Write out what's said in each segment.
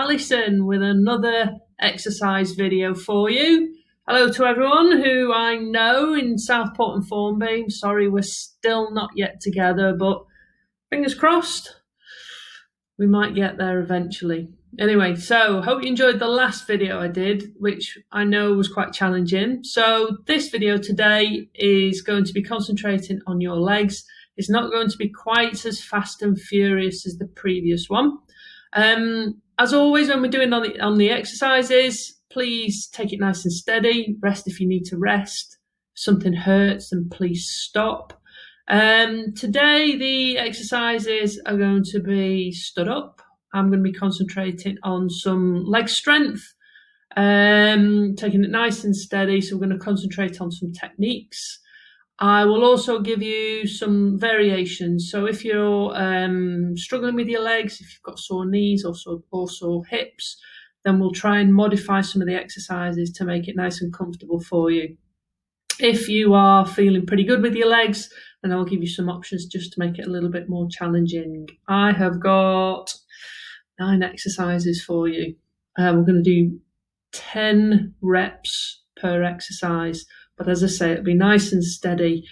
Alison with another exercise video for you. Hello to everyone who I know in Southport and Formby. Sorry we're still not yet together, but fingers crossed, we might get there eventually. Anyway, so hope you enjoyed the last video I did, which I know was quite challenging. So this video today is going to be concentrating on your legs. It's not going to be quite as fast and furious as the previous one. As always, when we're doing on the exercises, please take it nice and steady. Rest if you need to rest. If something hurts, then please stop. Today, the exercises are going to be stood up. I'm going to be concentrating on some leg strength, taking it nice and steady. So we're going to concentrate on some techniques. I will also give you some variations. So if you're struggling with your legs, if you've got sore knees or sore hips, then we'll try and modify some of the exercises to make it nice and comfortable for you. If you are feeling pretty good with your legs, then I'll give you some options just to make it a little bit more challenging. I have got 9 exercises for you. We're going to do 10 reps per exercise. But as I say, it'll be nice and steady.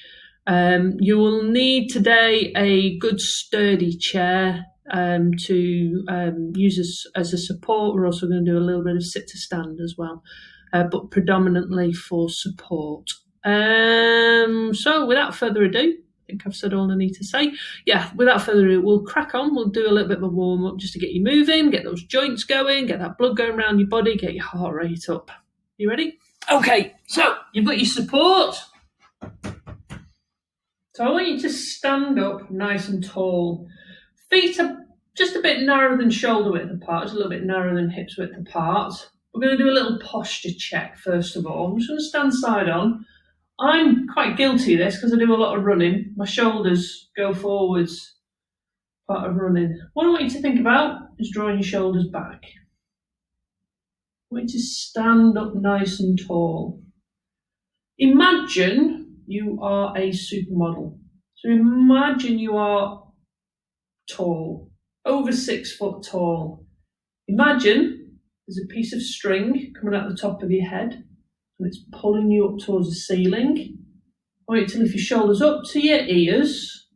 You will need today a good sturdy chair to use as a support. We're also going to do a little bit of sit to stand as well, but predominantly for support. So without further ado, I think I've said all I need to say. Yeah, without further ado, we'll crack on. We'll do a little bit of a warm up just to get you moving, get those joints going, get that blood going around your body, get your heart rate up. You ready? Okay, so you've got your support. So I want you to stand up nice and tall. Feet are just a bit narrower than shoulder width apart, just a little bit narrower than hips width apart. We're going to do a little posture check first of all. I'm just going to stand side on. I'm quite guilty of this because I do a lot of running. My shoulders go forwards, part of running. What I want you to think about is drawing your shoulders back. I want you to stand up nice and tall. Imagine you are a supermodel. So imagine you are tall, over 6 foot tall. Imagine there's a piece of string coming out the top of your head and it's pulling you up towards the ceiling. I want you to lift your shoulders up to your ears,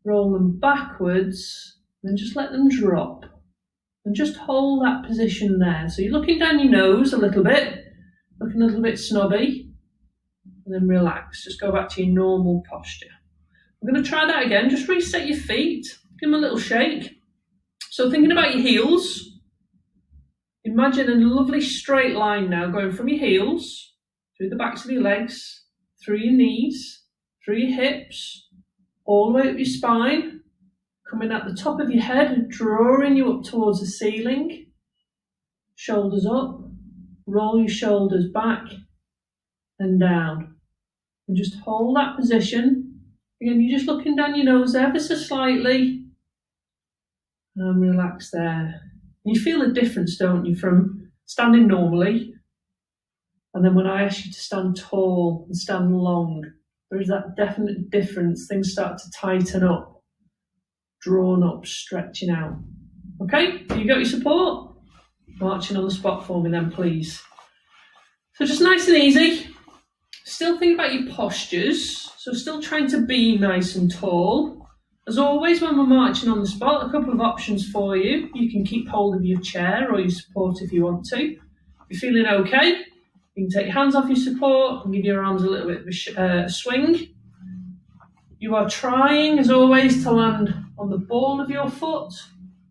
roll them backwards, and then just let them drop. And just hold that position there. So you're looking down your nose a little bit, looking a little bit snobby, and then relax. Just go back to your normal posture. We're going to try that again. Just reset your feet, give them a little shake. So thinking about your heels, imagine a lovely straight line now going from your heels, through the backs of your legs, through your knees, through your hips, all the way up your spine, coming at the top of your head and drawing you up towards the ceiling. Shoulders up, roll your shoulders back and down. And just hold that position. Again, you're just looking down your nose ever so slightly. And relax there. And you feel a difference, don't you, from standing normally. And then when I ask you to stand tall and stand long, there is that definite difference. Things start to tighten up. Drawn up, stretching out. Okay, you got your support? Marching on the spot for me then, please. So just nice and easy. Still think about your postures. So still trying to be nice and tall. As always, when we're marching on the spot, a couple of options for you. You can keep hold of your chair or your support if you want to. If you're feeling okay, you can take your hands off your support and give your arms a little bit of a swing. You are trying, as always, to land on the ball of your foot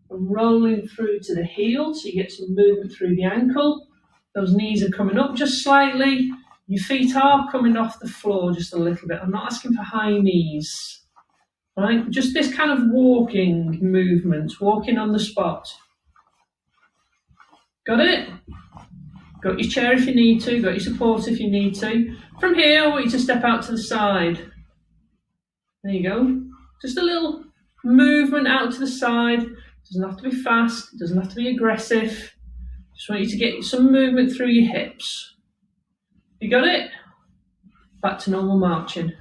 and rolling through to the heel so you get some movement through the ankle. Those knees are coming up just slightly. Your feet are coming off the floor just a little bit. I'm not asking for high knees, right? Just this kind of walking movement, walking on the spot. Got it? Got your chair if you need to, got your support if you need to. From here, I want you to step out to the side. There you go. Just a little movement out to the side. Doesn't have to be fast. Doesn't have to be aggressive. Just want you to get some movement through your hips. You got it? Back to normal marching.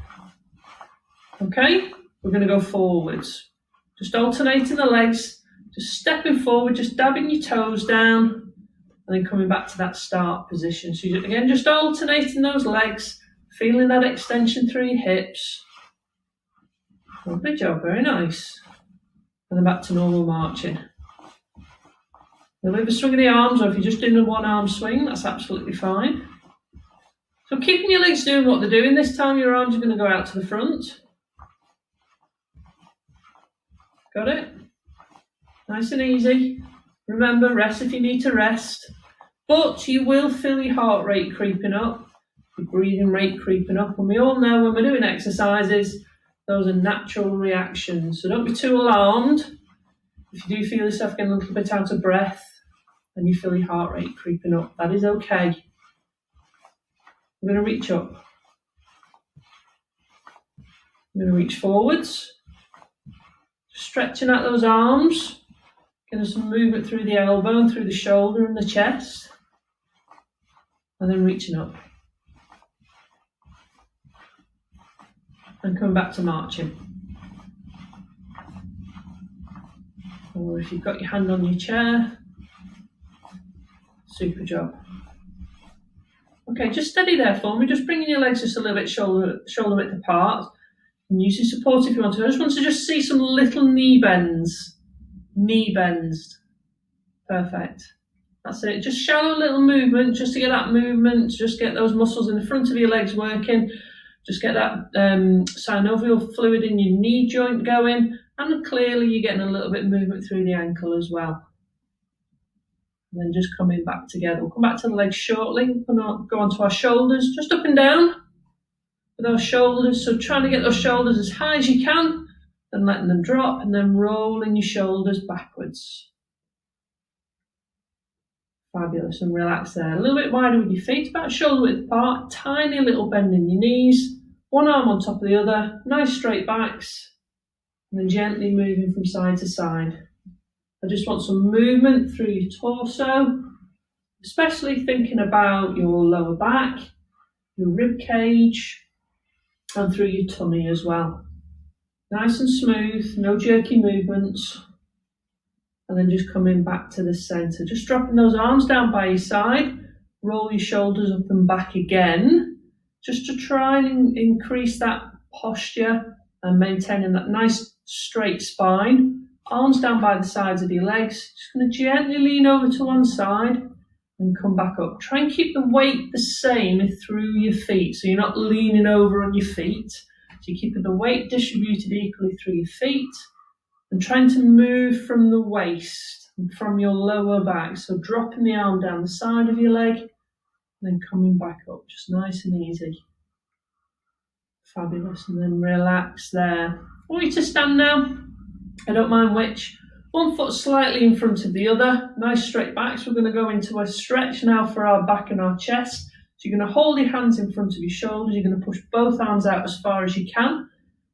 Okay? We're going to go forwards. Just alternating the legs. Just stepping forward, just dabbing your toes down, and then coming back to that start position. So again, just alternating those legs, feeling that extension through your hips. Lovely job, very nice. And then back to normal marching. A little bit of swing of the arms, or if you're just doing a one arm swing, that's absolutely fine. So keeping your legs doing what they're doing, this time your arms are going to go out to the front. Got it? Nice and easy. Remember, rest if you need to rest. But you will feel your heart rate creeping up, your breathing rate creeping up. And we all know when we're doing exercises, those are natural reactions. So don't be too alarmed if you do feel yourself getting a little bit out of breath and you feel your heart rate creeping up. That is okay. We're going to reach up. We're going to reach forwards. Stretching out those arms. Getting some movement through the elbow and through the shoulder and the chest. And then reaching up. And coming back to marching. Or if you've got your hand on your chair, super job. Okay, just steady there for me. Just bringing your legs just a little bit shoulder width apart. And use your support if you want to. I just want to just see some little knee bends. Knee bends. Perfect. That's it. Just shallow little movement, just to get that movement, just get those muscles in the front of your legs working. Just get that synovial fluid in your knee joint going. And clearly you're getting a little bit of movement through the ankle as well. And then just coming back together. We'll come back to the legs shortly. We'll go onto our shoulders, just up and down with our shoulders. So trying to get those shoulders as high as you can, then letting them drop, and then rolling your shoulders backwards. Fabulous, and relax there. A little bit wider with your feet, about shoulder width apart, tiny little bend in your knees, one arm on top of the other, nice straight backs, and then gently moving from side to side. I just want some movement through your torso, especially thinking about your lower back, your rib cage, and through your tummy as well. Nice and smooth, no jerky movements. And then just coming back to the centre. Just dropping those arms down by your side. Roll your shoulders up and back again. Just to try and increase that posture and maintaining that nice straight spine. Arms down by the sides of your legs. Just going to gently lean over to one side and come back up. Try and keep the weight the same through your feet. So you're not leaning over on your feet. So you're keeping the weight distributed equally through your feet. And trying to move from the waist and from your lower back. So dropping the arm down the side of your leg and then coming back up. Just nice and easy. Fabulous. And then relax there. I want you to stand now. I don't mind which. One foot slightly in front of the other. Nice straight backs. We're going to go into a stretch now for our back and our chest. So you're going to hold your hands in front of your shoulders. You're going to push both arms out as far as you can.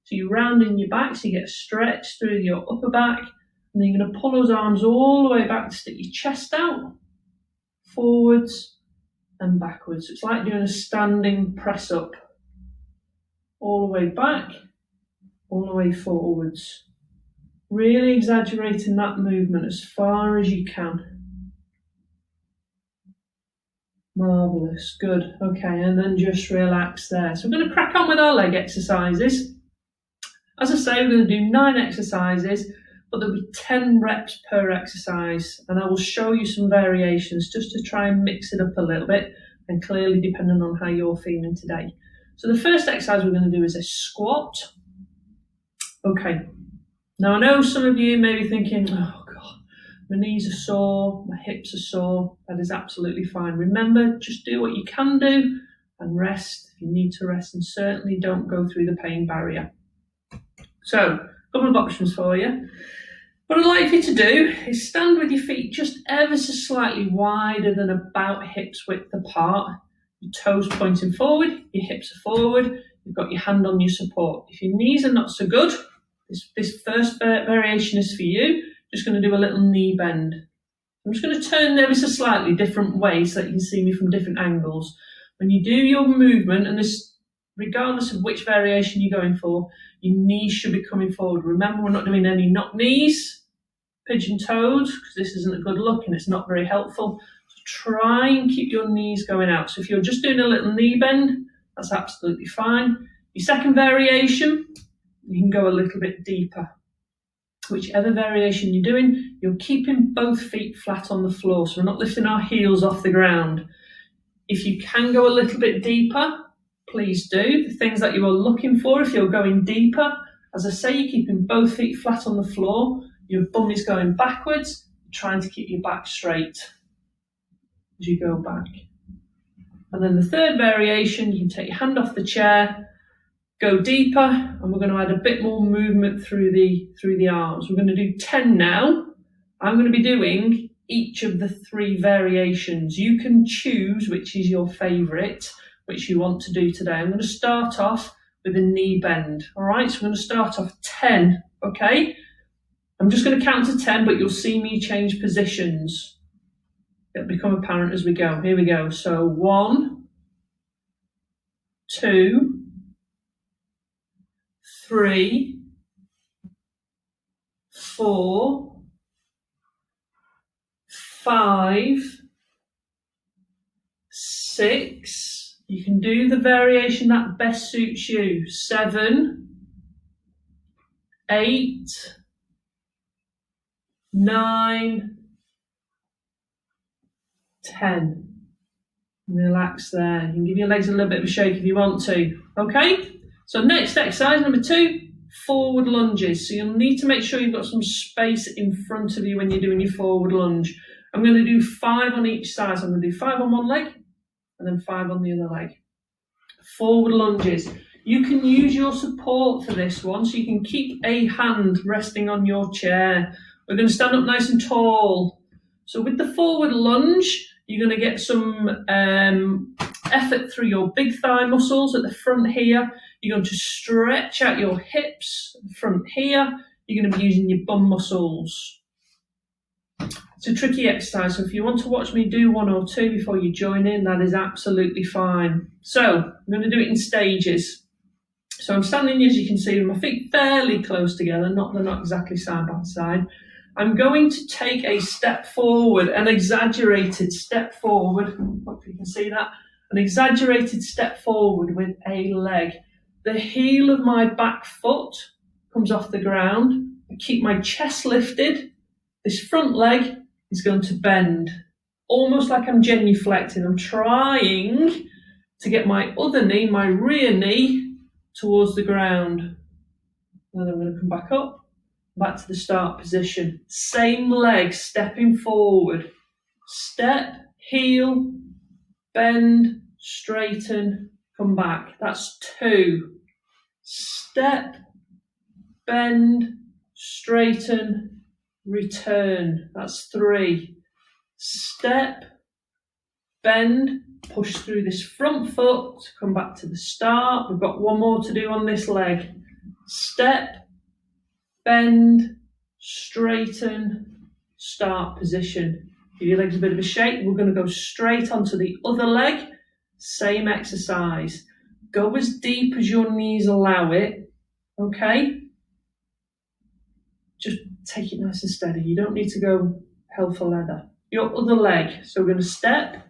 So you round in your back, so you get a stretch through your upper back, and then you're going to pull those arms all the way back to stick your chest out, forwards and backwards. So it's like doing a standing press up, all the way back, all the way forwards. Really exaggerating that movement as far as you can. Marvellous, good. Okay, and then just relax there. So we're going to crack on with our leg exercises. As I say, we're going to do 9 exercises, but there'll be 10 reps per exercise, and I will show you some variations just to try and mix it up a little bit, and clearly depending on how you're feeling today. So the first exercise we're going to do is a squat. Okay, now I know some of you may be thinking, oh God, my knees are sore, my hips are sore. That is absolutely fine. Remember, just do what you can do and rest if you need to rest, and certainly don't go through the pain barrier. So, a couple of options for you. What I'd like you to do is stand with your feet just ever so slightly wider than about hips width apart. Your toes pointing forward, your hips are forward, you've got your hand on your support. If your knees are not so good, this first variation is for you. Just going to do a little knee bend. I'm just going to turn ever so slightly different ways so that you can see me from different angles. When you do your movement, and this regardless of which variation you're going for, your knees should be coming forward. Remember, we're not doing any knock knees. pigeon-toed, because this isn't a good look and it's not very helpful. So try and keep your knees going out. So if you're just doing a little knee bend, that's absolutely fine. Your second variation, you can go a little bit deeper. Whichever variation you're doing, you're keeping both feet flat on the floor, so we're not lifting our heels off the ground. If you can go a little bit deeper, please do. The things that you are looking for, if you're going deeper, as I say, you're keeping both feet flat on the floor, your bum is going backwards, trying to keep your back straight as you go back. And then the third variation, you can take your hand off the chair, go deeper, and we're going to add a bit more movement through the arms. We're going to do 10 now. I'm going to be doing each of the 3 variations. You can choose which is your favourite, which you want to do today. I'm going to start off with a knee bend. All right, so I'm going to start off 10, okay? I'm just going to count to 10, but you'll see me change positions. It'll become apparent as we go. Here we go. So 1, 2, 3, 4, 5, 6. You can do the variation that best suits you. 7, 8, 9, 10. Relax there. You can give your legs a little bit of a shake if you want to. Okay? So next exercise, number 2, forward lunges. So you'll need to make sure you've got some space in front of you when you're doing your forward lunge. I'm going to do 5 on each side. So I'm going to do 5 on one leg and then 5 on the other leg. Forward lunges. You can use your support for this one, so you can keep a hand resting on your chair. We're going to stand up nice and tall. So with the forward lunge, you're going to get some effort through your big thigh muscles at the front here. You're going to stretch out your hips at the front here. You're going to be using your bum muscles. It's a tricky exercise, so if you want to watch me do 1 or 2 before you join in, that is absolutely fine. So I'm going to do it in stages. So I'm standing, as you can see, with my feet fairly close together, they're not exactly side by side. I'm going to take a step forward, an exaggerated step forward. Hope you can see that. An exaggerated step forward with a leg. The heel of my back foot comes off the ground. I keep my chest lifted. This front leg is going to bend, almost like I'm genuflecting. I'm trying to get my other knee, my rear knee, towards the ground. Then I'm going to come back up. Back to the start position. Same leg, stepping forward. Step, heel, bend, straighten, come back. That's 2. Step, bend, straighten, return. That's 3. Step, bend, push through this front foot to come back to the start. We've got 1 more to do on this leg. Step, bend, straighten, start position. Give your legs a bit of a shake. We're going to go straight onto the other leg. Same exercise. Go as deep as your knees allow it. Okay? Just take it nice and steady. You don't need to go hell for leather. Your other leg. So we're going to step,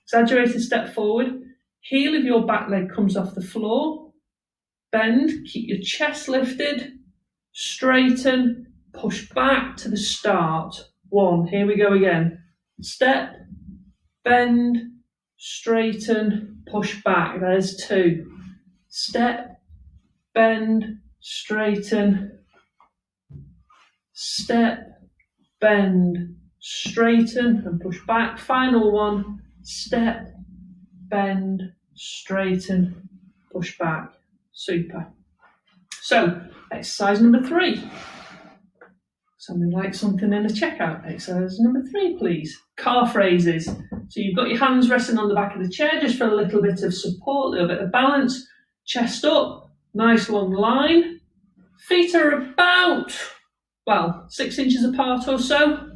exaggerated step forward. Heel of your back leg comes off the floor. Bend, keep your chest lifted. Straighten, push back to the start. 1, here we go again. Step, bend, straighten, push back. There's 2. Step, bend, straighten. Step, bend, straighten, and push back. Final one. Step, bend, straighten, push back. Super. So, exercise number 3. Something like something in a checkout. Exercise number 3, please. Calf raises. So you've got your hands resting on the back of the chair just for a little bit of support, a little bit of balance. Chest up, nice long line. Feet are about, 6 inches apart or so.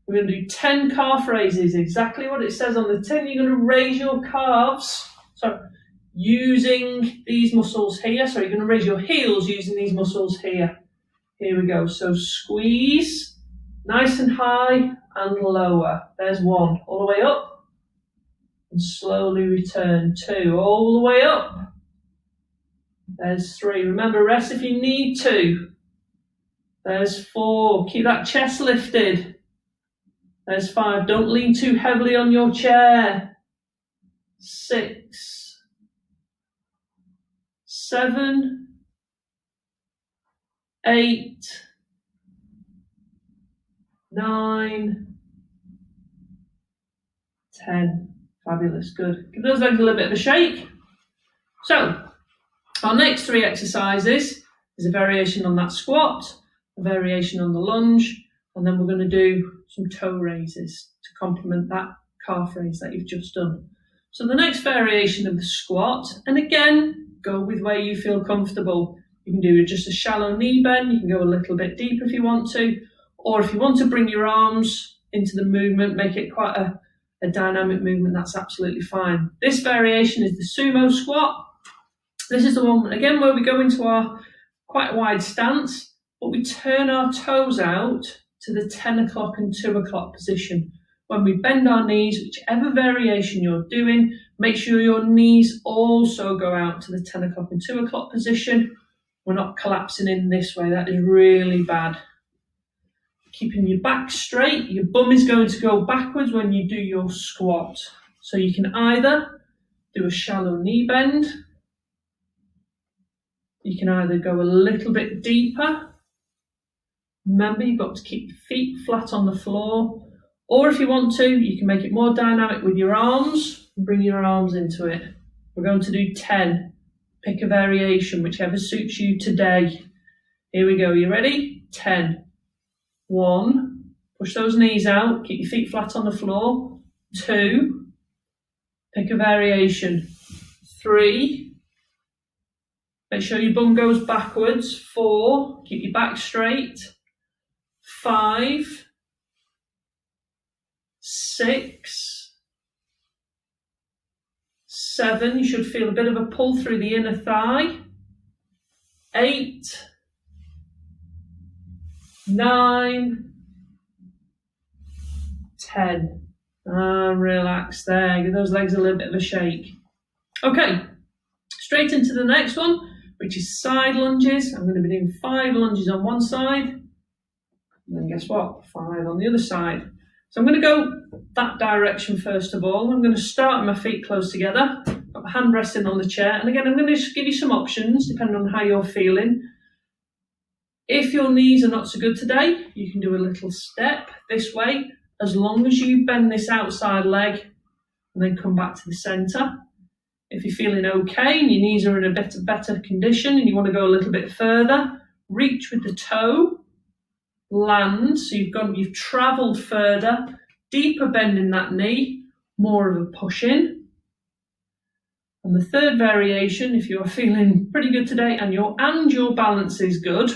We're going to do 10 calf raises, exactly what it says on the tin. You're going to raise your calves. So using these muscles here. So you're going to raise your heels using these muscles here. Here we go. So squeeze Nice and high and lower. There's 1. All the way up. And slowly return. 2. All the way up. There's 3. Remember, rest if you need to. There's 4. Keep that chest lifted. There's 5. Don't lean too heavily on your chair. 6. 7. 8. 9. 10. Fabulous, good. Give those legs a little bit of a shake. So, our next 3 exercises is a variation on that squat, a variation on the lunge, and then we're going to do some toe raises to complement that calf raise that you've just done. So the next variation of the squat, and again, go with where you feel comfortable. You can do just a shallow knee bend, you can go a little bit deeper if you want to, or if you want to bring your arms into the movement, make it quite a dynamic movement, that's absolutely fine. This variation is the Sumo Squat. This is the one, again, where we go into our quite wide stance, but we turn our toes out to the 10 o'clock and 2 o'clock position. When we bend our knees, whichever variation you're doing, make sure your knees also go out to the 10 o'clock and 2 o'clock position. We're not collapsing in this way, that is really bad. Keeping your back straight, your bum is going to go backwards when you do your squat. So you can either do a shallow knee bend, you can either go a little bit deeper. Remember, you've got to keep your feet flat on the floor. Or if you want to, you can make it more dynamic with your arms and bring your arms into it. We're going to do 10. Pick a variation, whichever suits you today. Here we go, you ready? 10. 1, push those knees out, keep your feet flat on the floor. 2, pick a variation. 3, make sure your bum goes backwards. 4, keep your back straight. 5, 6, 7, you should feel a bit of a pull through the inner thigh. 8, 9, 10. Relax there. Give those legs a little bit of a shake. Okay, straight into the next one, which is side lunges. I'm going to be doing 5 lunges on one side, and then guess what? 5 on the other side. So I'm going to go that direction first of all. I'm going to start with my feet close together, got my hand resting on the chair, and again, I'm going to just give you some options depending on how you're feeling. If your knees are not so good today, you can do a little step this way, as long as you bend this outside leg and then come back to the centre. If you're feeling okay and your knees are in a bit better condition and you want to go a little bit further, reach with the toe, land, so you've travelled further, deeper bend in that knee, more of a push in. And the third variation, if you're feeling pretty good today and your balance is good,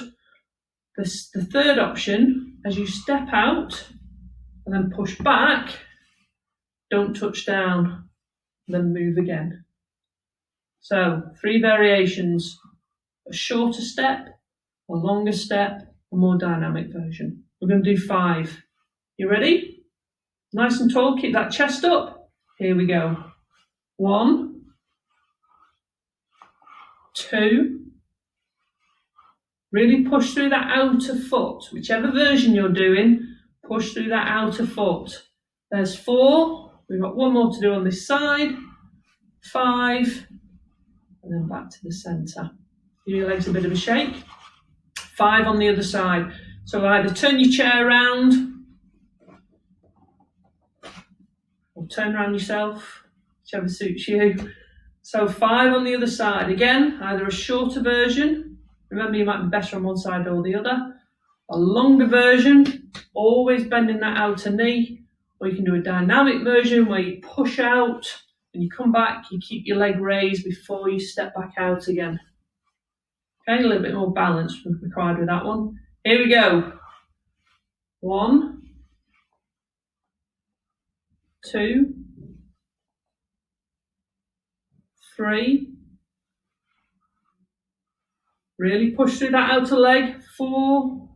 the third option, as you step out and then push back, don't touch down, then move again. So 3 variations: a shorter step, a longer step, a more dynamic version. We're going to do 5. You ready? Nice and tall, keep that chest up. Here we go. 1, 2, really push through that outer foot. Whichever version you're doing, push through that outer foot. There's 4. We've got 1 more to do on this side. 5. And then back to the centre. Give your legs a bit of a shake. 5 on the other side. So either turn your chair around or turn around yourself, whichever suits you. So 5 on the other side. Again, either a shorter version. Remember, you might be better on one side or the other. A longer version, always bending that outer knee. Or you can do a dynamic version where you push out and you come back, you keep your leg raised before you step back out again. Okay, a little bit more balance required with that one. Here we go. 1, 2, 3. Really push through that outer leg. 4,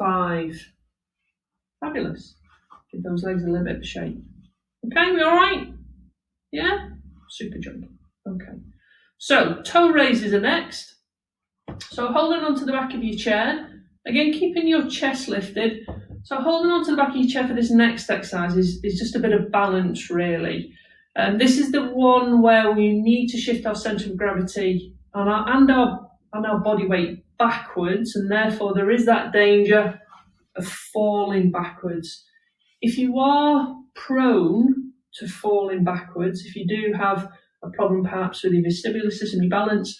5. Fabulous. Give those legs a little bit of shape. Okay, we all right? Yeah? Super jump. Okay. So, toe raises are next. So, holding onto the back of your chair. Again, keeping your chest lifted. So, holding onto the back of your chair for this next exercise is just a bit of balance, really. This is the one where we need to shift our centre of gravity and our body weight backwards, and therefore there is that danger of falling backwards. If you are prone to falling backwards, if you do have a problem perhaps with your vestibular system, your balance,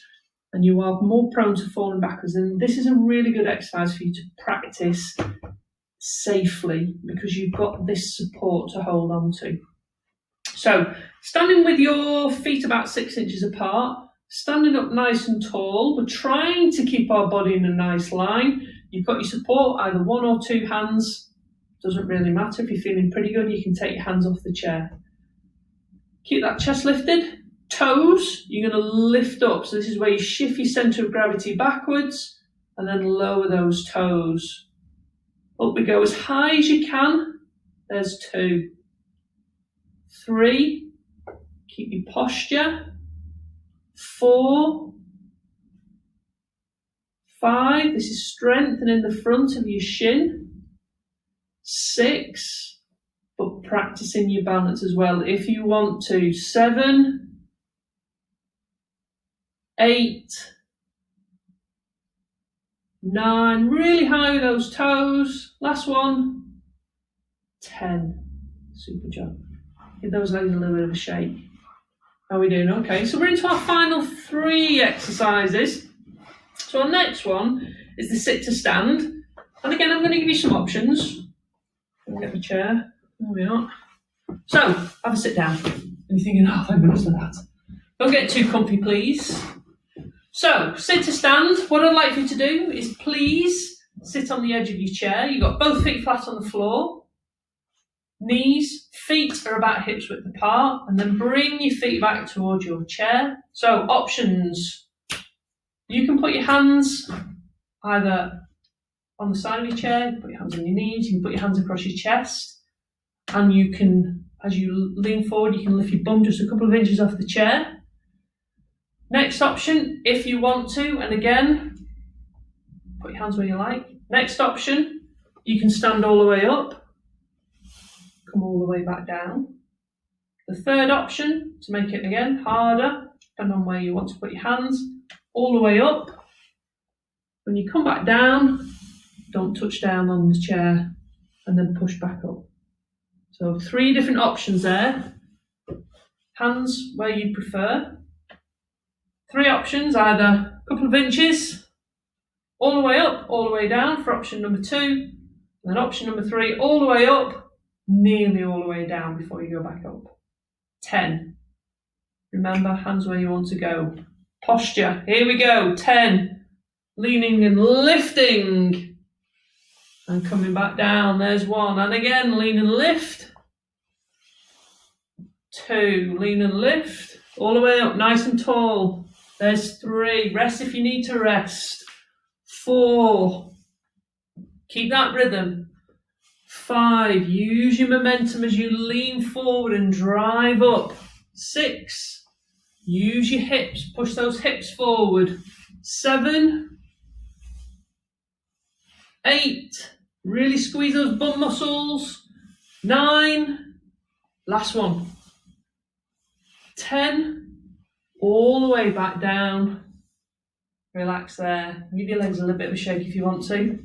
and you are more prone to falling backwards, then this is a really good exercise for you to practice safely because you've got this support to hold on to. So, standing with your feet about 6 inches apart, standing up nice and tall, we're trying to keep our body in a nice line. You've got your support, either 1 or 2 hands. Doesn't really matter. If you're feeling pretty good, you can take your hands off the chair. Keep that chest lifted. Toes, you're going to lift up. So this is where you shift your centre of gravity backwards and then lower those toes. Up we go as high as you can. There's 2. 3. Keep your posture. 4. 5. This is strengthening the front of your shin. 6. But practicing your balance as well if you want to. 7. 8. 9. Really high with those toes. Last one. 10. Super job. Give those legs a little bit of a shake. How are we doing? Okay, so we're into our final 3 exercises. So our next one is the sit to stand. And again, I'm going to give you some options. Let me get my chair. There we are. So, have a sit down. And you're thinking, oh, thank goodness for that. Don't get too comfy, please. So, sit to stand. What I'd like you to do is please sit on the edge of your chair. You've got both feet flat on the floor. Knees, feet are about hips width apart, and then bring your feet back towards your chair. So options. You can put your hands either on the side of your chair, you can put your hands on your knees, you can put your hands across your chest, and you can, as you lean forward, you can lift your bum just a couple of inches off the chair. Next option, if you want to, and again, put your hands where you like. Next option, you can stand all the way up. Come all the way back down. The third option, to make it again harder, depending on where you want to put your hands, all the way up. When you come back down, don't touch down on the chair and then push back up. So 3 different options there. Hands where you prefer. 3 options, either a couple of inches, all the way up, all the way down for option number 2, and then option number 3, all the way up, nearly all the way down before you go back up. 10. Remember, hands where you want to go. Posture. Here we go. 10. Leaning and lifting. And coming back down. There's 1. And again, lean and lift. 2. Lean and lift. All the way up, nice and tall. There's 3. Rest if you need to rest. 4. Keep that rhythm. 5, use your momentum as you lean forward and drive up. 6, use your hips, push those hips forward. 7, 8, really squeeze those bum muscles. 9, last one. 10, all the way back down. Relax there. Give your legs a little bit of a shake if you want to.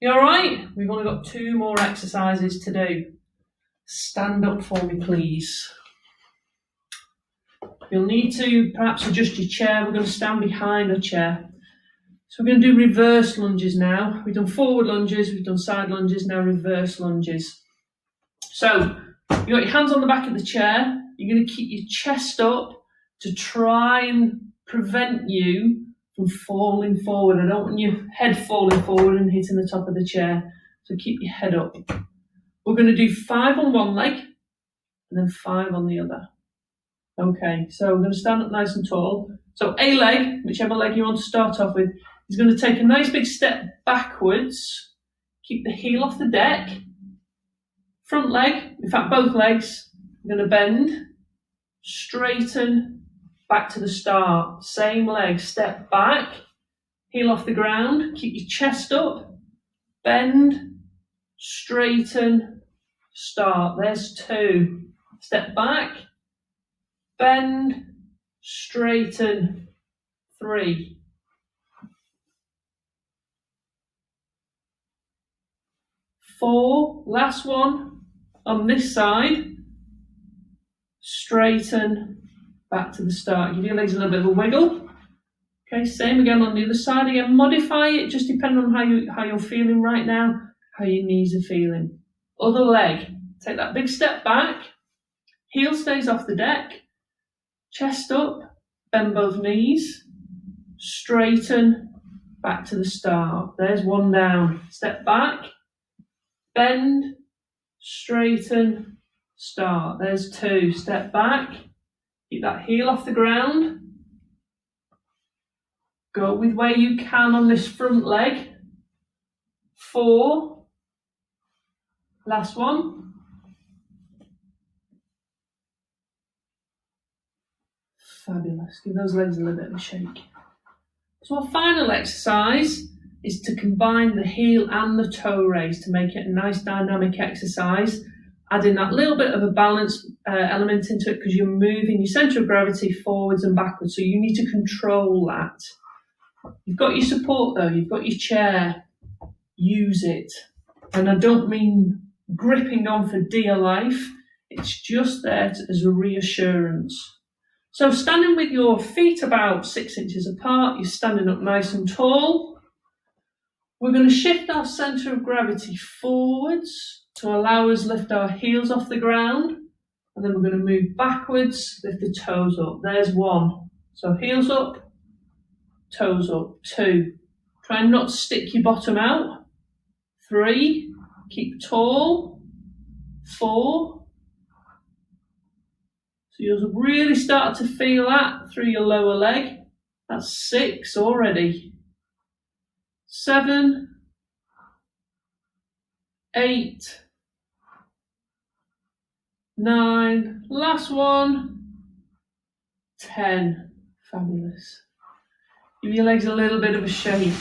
You all right? We've only got 2 more exercises to do. Stand up for me, please. You'll need to perhaps adjust your chair. We're going to stand behind a chair. So we're going to do reverse lunges now. We've done forward lunges, we've done side lunges, now reverse lunges. So you've got your hands on the back of the chair. You're going to keep your chest up to try and prevent you from falling forward. I don't want your head falling forward and hitting the top of the chair. So keep your head up. We're going to do 5 on one leg and then 5 on the other. Okay, so we're going to stand up nice and tall. So a leg, whichever leg you want to start off with, is going to take a nice big step backwards, Keep the heel off the deck. Front leg, in fact both legs, I'm going to bend, straighten, back to the start. Same leg, step back, heel off the ground, keep your chest up, bend, straighten, start. There's 2. Step back, bend, straighten, 3. 4, last one, on this side, straighten, back to the start. Give your legs a little bit of a wiggle. Okay, same again on the other side. Again, modify it, just depending on how you're feeling right now, how your knees are feeling. Other leg, take that big step back, heel stays off the deck, chest up, bend both knees, straighten, back to the start. There's 1 down. Step back, bend, straighten, start. There's 2. Step back, keep that heel off the ground. Go with where you can on this front leg. 4. Last one. Fabulous. Give those legs a little bit of a shake. So our final exercise is to combine the heel and the toe raise to make it a nice dynamic exercise, adding that little bit of a balance element into it because you're moving your centre of gravity forwards and backwards, so you need to control that. You've got your support though, you've got your chair, use it. And I don't mean gripping on for dear life, it's just there as a reassurance. So standing with your feet about 6 inches apart, you're standing up nice and tall. We're going to shift our centre of gravity forwards to allow us lift our heels off the ground. And then we're going to move backwards, lift the toes up. There's 1. So heels up, toes up. 2. Try and not stick your bottom out. 3. Keep tall. 4. So you'll really start to feel that through your lower leg. That's 6 already. 7, 8, 9, last one, 10. Fabulous. Give your legs a little bit of a shake.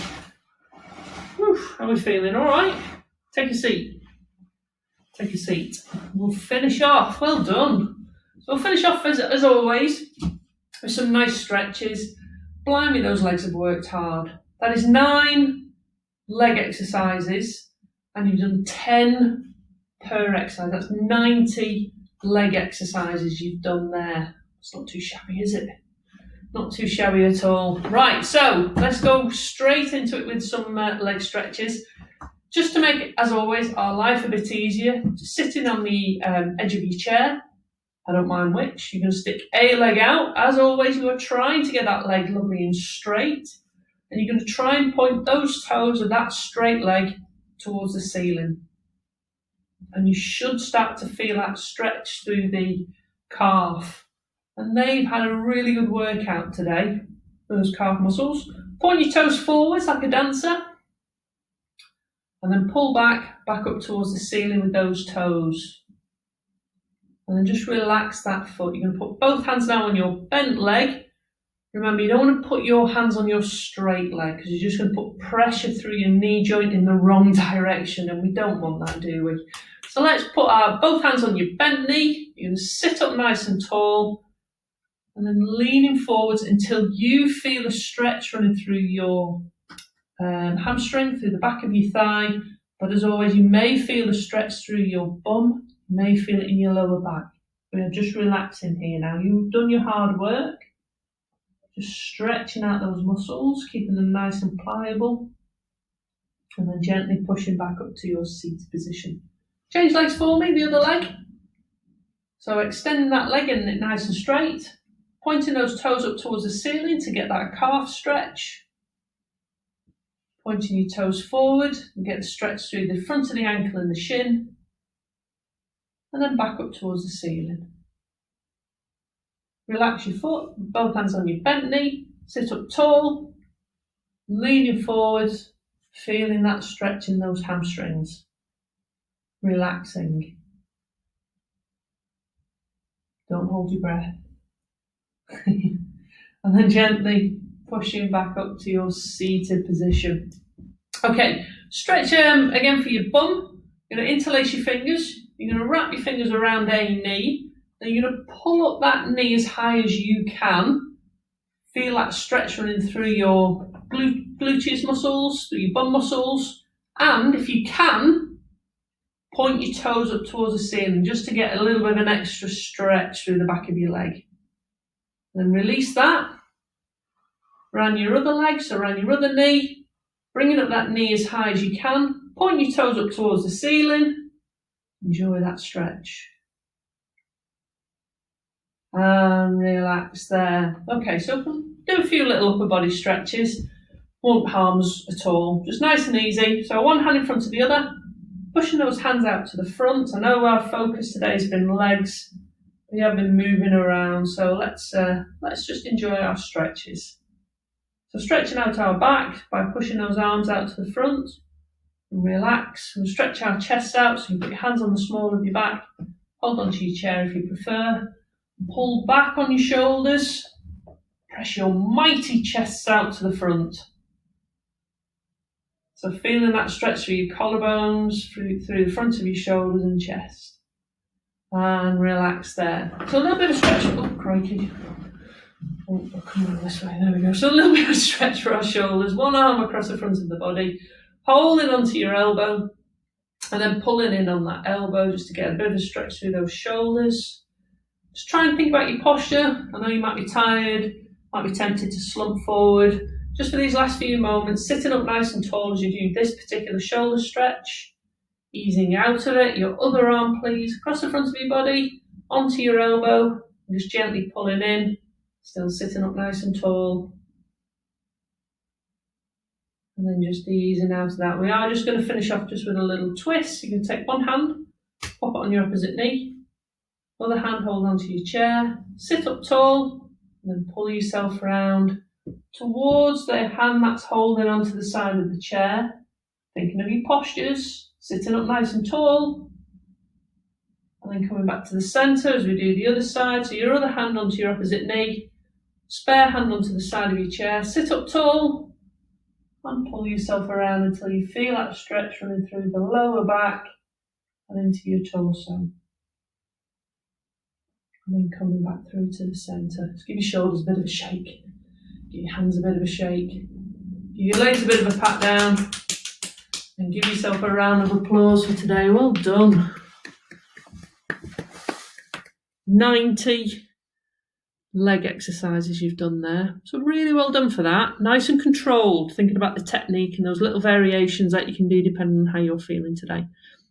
Whew, how are we feeling? All right. Take a seat. Take a seat. We'll finish off. Well done. So we'll finish off as always with some nice stretches. Blimey, those legs have worked hard. That is 9 leg exercises, and you've done 10 per exercise. That's 90 leg exercises you've done there. It's not too shabby, is it? Not too shabby at all. Right, so let's go straight into it with some leg stretches. Just to make, as always, our life a bit easier, just sitting on the edge of your chair. I don't mind which. You're going to stick a leg out. As always, you are trying to get that leg lovely and straight. And you're going to try and point those toes of that straight leg towards the ceiling. And you should start to feel that stretch through the calf. And they've had a really good workout today, those calf muscles. Point your toes forwards like a dancer. And then pull back up towards the ceiling with those toes. And then just relax that foot. You're going to put both hands now on your bent leg. Remember, you don't want to put your hands on your straight leg because you're just going to put pressure through your knee joint in the wrong direction, and we don't want that, do we? So let's put our both hands on your bent knee. You're going to sit up nice and tall and then leaning forwards until you feel a stretch running through your hamstring, through the back of your thigh. But as always, you may feel a stretch through your bum. You may feel it in your lower back. We're just relaxing here now. You've done your hard work. Just stretching out those muscles, keeping them nice and pliable. And then gently pushing back up to your seated position. Change legs for me, the other leg. So extending that leg, getting it nice and straight. Pointing those toes up towards the ceiling to get that calf stretch. Pointing your toes forward and get the stretch through the front of the ankle and the shin. And then back up towards the ceiling. Relax your foot, both hands on your bent knee, sit up tall, leaning forwards, Feeling that stretch in those hamstrings. Relaxing. Don't hold your breath. And then gently pushing back up to your seated position. Okay, stretch again for your bum. You're going to interlace your fingers. You're going to wrap your fingers around a knee. Then you're going to pull up that knee as high as you can. Feel that stretch running through your gluteus muscles, through your bum muscles. And if you can, point your toes up towards the ceiling just to get a little bit of an extra stretch through the back of your leg. Then release that. Around your other leg, so around your other knee. Bringing up that knee as high as you can. Point your toes up towards the ceiling. Enjoy that stretch. And relax there. Okay, so do a few little upper body stretches. Won't harm us at all. Just nice and easy. So one hand in front of the other. Pushing those hands out to the front. I know our focus today has been legs. We have been moving around, so let's just enjoy our stretches. So stretching out our back by pushing those arms out to the front. And relax. And stretch our chest out, so you put your hands on the small of your back. Hold onto your chair if you prefer. Pull back on your shoulders. Press your mighty chests out to the front. So feeling that stretch through your collarbones, through the front of your shoulders and chest. And relax there. So a little bit of stretch. Oh, crikey. Oh, come on this way. There we go. So a little bit of stretch for our shoulders. One arm across the front of the body. Holding onto your elbow. And then pulling in on that elbow just to get a bit of a stretch through those shoulders. Just try and think about your posture. I know you might be tired. Might be tempted to slump forward. Just for these last few moments, sitting up nice and tall as you do this particular shoulder stretch. Easing out of it, your other arm please, across the front of your body, onto your elbow, and just gently pulling in, still sitting up nice and tall. And then just easing out of that. We are just going to finish off just with a little twist. You can take one hand, pop it on your opposite knee, other hand hold onto your chair, sit up tall, and then pull yourself around towards the hand that's holding onto the side of the chair. Thinking of your postures. Sitting up nice and tall, and then coming back to the centre as we do the other side. So your other hand onto your opposite knee, spare hand onto the side of your chair, sit up tall, and pull yourself around until you feel that stretch running through the lower back and into your torso. And then coming back through to the centre. Just give your shoulders a bit of a shake, give your hands a bit of a shake, give your legs a bit of a pat down. And give yourself a round of applause for today. Well done. 90 leg exercises you've done there. So really well done for that. Nice and controlled, thinking about the technique and those little variations that you can do depending on how you're feeling today.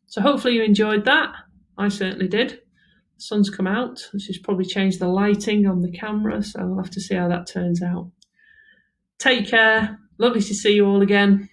So hopefully you enjoyed that. I certainly did. The sun's come out. This has probably changed the lighting on the camera, so we'll have to see how that turns out. Take care. Lovely to see you all again.